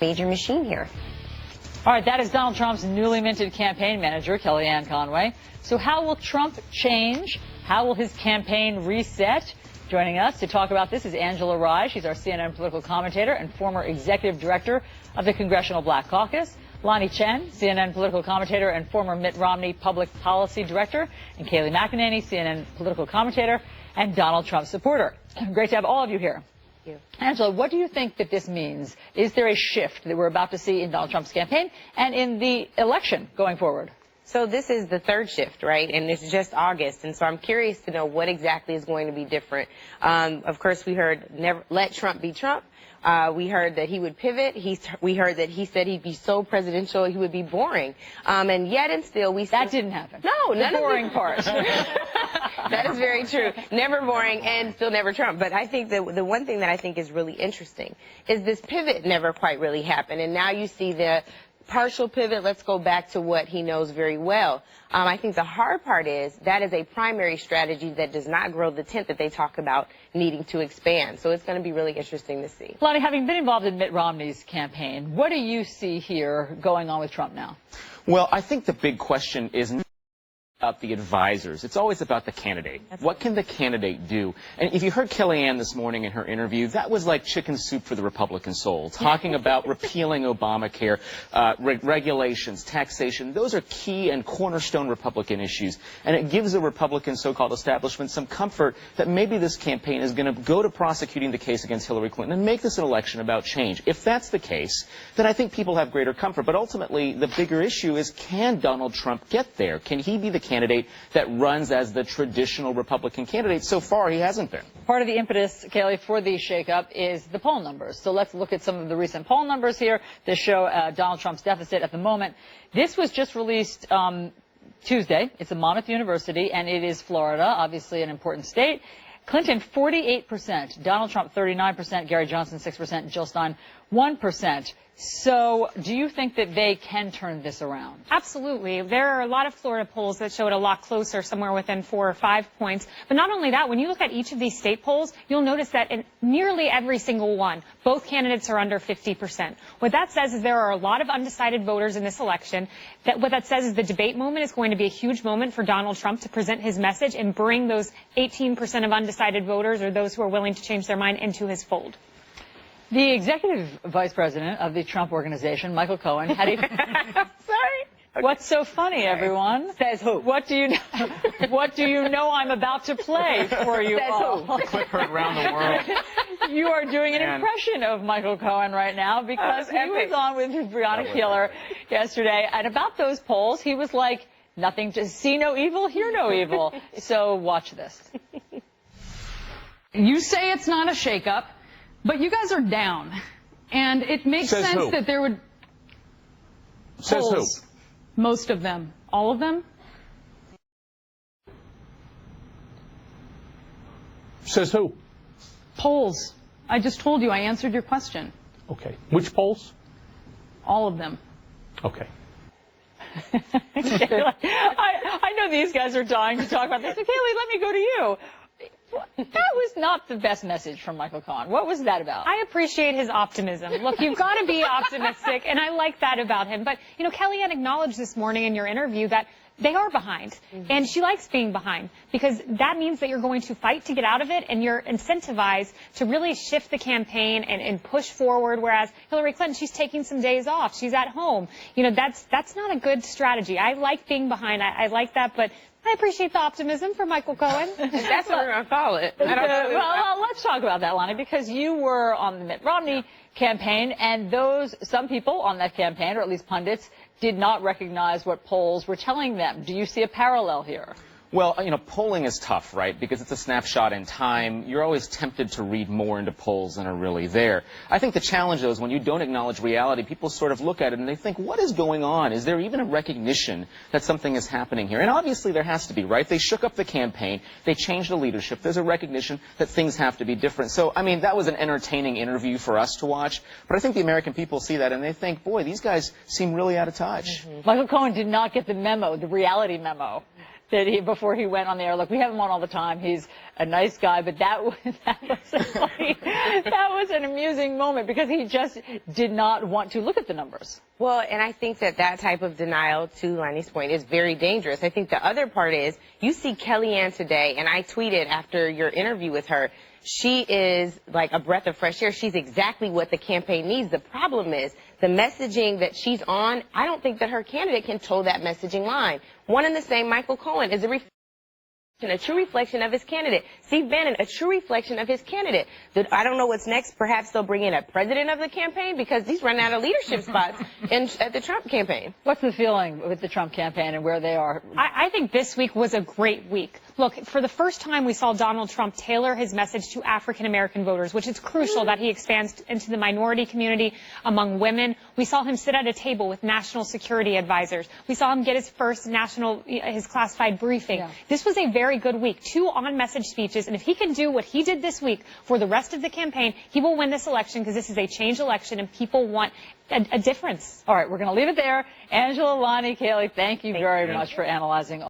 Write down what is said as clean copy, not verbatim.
major machine here. All right, that is Donald Trump's newly minted campaign manager, Kellyanne Conway. So how will Trump change? How will his campaign reset? Joining us to talk about this is Angela Rye. She's our CNN political commentator and former executive director of the Congressional Black Caucus. Lonnie Chen, CNN political commentator and former Mitt Romney public policy director. And Kayleigh McEnany, CNN political commentator and Donald Trump supporter. Great to have all of you here. Angela, what do you think that this means? Is there a shift that we're about to see in Donald Trump's campaign and in the election going forward? So this is the third shift, right? And it's just August. And so I'm curious to know what exactly is going to be different. Of course, we heard never let Trump be Trump. We heard that he would pivot. We heard that he said he'd be so presidential he would be boring. And yet and still we still... That didn't happen. No, none the boring of part. That is very true. Never boring and still never Trump. But I think that the one thing that I think is really interesting is this pivot never quite really happened. And now you see the partial pivot. Let's go back to what he knows very well. I think the hard part is that is a primary strategy that does not grow the tent that they talk about needing to expand. So it's going to be really interesting to see. Lonnie, having been involved in Mitt Romney's campaign, what do you see here going on with Trump now? Well, I think the big question is about the advisors. It's always about the candidate. What can the candidate do? And if you heard Kellyanne this morning in her interview, that was like chicken soup for the Republican soul, talking about repealing Obamacare, regulations, taxation. Those are key and cornerstone Republican issues. And it gives the Republican so-called establishment some comfort that maybe this campaign is going to go to prosecuting the case against Hillary Clinton and make this an election about change. If that's the case, then I think people have greater comfort. But ultimately, the bigger issue is, can Donald Trump get there? Can he be the candidate that runs as the traditional Republican candidate? So far, he hasn't been. Part of the impetus, Kayleigh, for the shakeup is the poll numbers. So let's look at some of the recent poll numbers here that show Donald Trump's deficit at the moment. This was just released Tuesday. It's at Monmouth University, and it is Florida, obviously an important state. Clinton, 48%. Donald Trump, 39%. Gary Johnson, 6%. Jill Stein, 1%. So do you think that they can turn this around? Absolutely. There are a lot of Florida polls that show it a lot closer, somewhere within 4 or 5 points. But not only that, when you look at each of these state polls, you'll notice that in nearly every single one, both candidates are under 50%. What that says is there are a lot of undecided voters in this election. What that says is the debate moment is going to be a huge moment for Donald Trump to present his message and bring those 18% of undecided voters, or those who are willing to change their mind, into his fold. The executive vice president of the Trump Organization, Michael Cohen, had even... Sorry. What's so funny, everyone? Says who? What do you know I'm about to play for you Says all? who? The clip heard around the world. You are doing an impression of Michael Cohen right now, because he was on with Breonna Taylor yesterday, and about those polls, he was like, nothing to see no evil, hear no evil. So watch this. You say it's not a shakeup, but you guys are down, and it makes Says sense who? that there would... Says polls, most of them. All of them? Says who? Polls. I just told you. I answered your question. Okay. Which polls? All of them. Okay. I know these guys are dying to talk about this. So, Kayleigh, let me go to you. That was not the best message from Michael Cohen. What was that about? I appreciate his optimism. Look, you've got to be optimistic, and I like that about him. But, you know, Kellyanne acknowledged this morning in your interview that they are behind, and she likes being behind, because that means that you're going to fight to get out of it, and you're incentivized to really shift the campaign and push forward, whereas Hillary Clinton, she's taking some days off. She's at home. You know, that's not a good strategy. I like being behind. I like that, but I appreciate the optimism for Michael Cohen. That's what we're going to call it. Well, let's talk about that, Lonnie, because you were on the Mitt Romney campaign, and some people on that campaign, or at least pundits, did not recognize what polls were telling them. Do you see a parallel here? Well, you know, polling is tough, right? Because it's a snapshot in time. You're always tempted to read more into polls than are really there. I think the challenge, though, is when you don't acknowledge reality, people sort of look at it and they think, what is going on? Is there even a recognition that something is happening here? And obviously there has to be, right? They shook up the campaign. They changed the leadership. There's a recognition that things have to be different. So, I mean, that was an entertaining interview for us to watch. But I think the American people see that and they think, boy, these guys seem really out of touch. Michael Cohen did not get the memo, the reality memo. that before he went on the air. Look, we have him on all the time. He's a nice guy, but that was an amusing moment because he just did not want to look at the numbers. Well, and I think that type of denial, to Lonnie's point, is very dangerous. I think the other part is you see Kellyanne today, and I tweeted after your interview with her, she is like a breath of fresh air. She's exactly what the campaign needs. The problem is the messaging that she's on, I don't think that her candidate can toe that messaging line. One and the same, Michael Cohen, is a true reflection of his candidate. Steve Bannon, a true reflection of his candidate. I don't know what's next. Perhaps they'll bring in a president of the campaign because he's running out of leadership spots at the Trump campaign. What's the feeling with the Trump campaign and where they are? I think this week was a great week. Look, for the first time, we saw Donald Trump tailor his message to African-American voters, which is crucial that he expands into the minority community among women. We saw him sit at a table with national security advisors. We saw him get his first his classified briefing. Yeah. This was a very good week. 2 on-message speeches, and if he can do what he did this week for the rest of the campaign, he will win this election because this is a change election and people want a difference. All right, we're going to leave it there. Angela, Lonnie, Kayleigh, thank you very much for analyzing